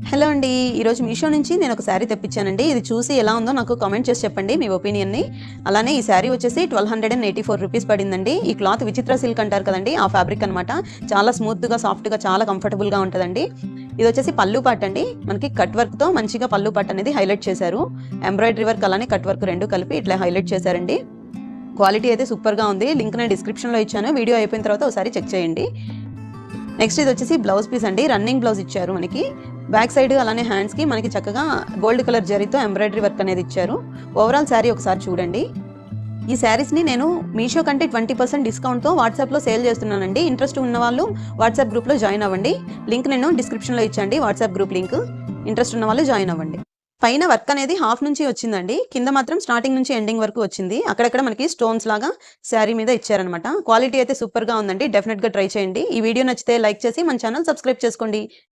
Hello అండి. ఈరోజు మీషో నుంచి నేను ఒక శారీ తెప్పించానండి. ఇది చూసి ఎలా ఉందో నాకు కామెంట్ చేసి చెప్పండి మీ ఒపీనియన్‌ని. అలానే ఈ శారీ వచ్చేసి ₹1284 పడిందండి. ఈ క్లాత్ విచిత్ర సిల్క్ అంటారు కదండీ! ఆ ఫ్యాబ్రిక్ అనమాట. చాలా స్మూత్‌గా, సాఫ్ట్‌గా చాలా కంఫర్టబుల్‌గా ఉంటదండి. ఇదొచ్చేసి పల్లు పార్ట్ అండి. మనకి కట్ వర్క్‌తో మంచిగా పల్లు పార్ట్ అనేది హైలైట్ చేశారు. ఎంబ్రాయిడరీ వర్క్ అలానే కట్ వర్క్ 2 కలిపి ఇట్లా హైలైట్ చేశారండి. క్వాలిటీ అయితే సూపర్‌గా ఉంది. లింక్ నేను డిస్క్రిప్షన్‌లో ఇచ్చాను. వీడియో అయిపోయిన తర్వాత ఒకసారి చెక్ చేయండి. నెక్స్ట్ ఇదొచ్చేసి బ్లౌజ్ పీస్ అండి. రన్నింగ్ బ్లౌజ్ ఇచ్చారు మనకి. బ్యాక్ సైడ్ అలానే హ్యాండ్స్‌కి మనకి చక్కగా గోల్డ్ కలర్ జరీతో ఎంబ్రాయిడరీ వర్క్ అనేది ఇచ్చారు. ఓవరాల్ శారీ ఒకసారి చూడండి. ఈ శారీస్‌ని నేను మీషో కంటే 20% డిస్కౌంట్‌తో వాట్సాప్‌లో సేల్ చేస్తున్నానండి. ఇంట్రెస్ట్ ఉన్నవాళ్ళు వాట్సాప్ గ్రూప్‌లో జాయిన్ అవ్వండి. లింక్ నేను డిస్క్రిప్షన్‌లో ఇచ్చాండి వాట్సాప్ గ్రూప్ లింక్. ఇంట్రెస్ట్ ఉన్నవాళ్ళు జాయిన్ అవ్వండి. పైన వర్క్ అనేది హాఫ్ నుంచి వచ్చిందండి. కింద మాత్రం స్టార్టింగ్ నుంచి ఎండింగ్ వరకు వచ్చింది. అక్కడక్కడ మనకి స్టోన్స్ లాగా శారీ మీద ఇచ్చారనమాట. క్వాలిటీ అయితే సూపర్‌గా ఉందండి. డెఫినిట్‌గా ట్రై చేయండి. ఈ వీడియో నచ్చితే లైక్ చేసి మన ఛానల్ సబ్స్క్రైబ్ చేసుకోండి.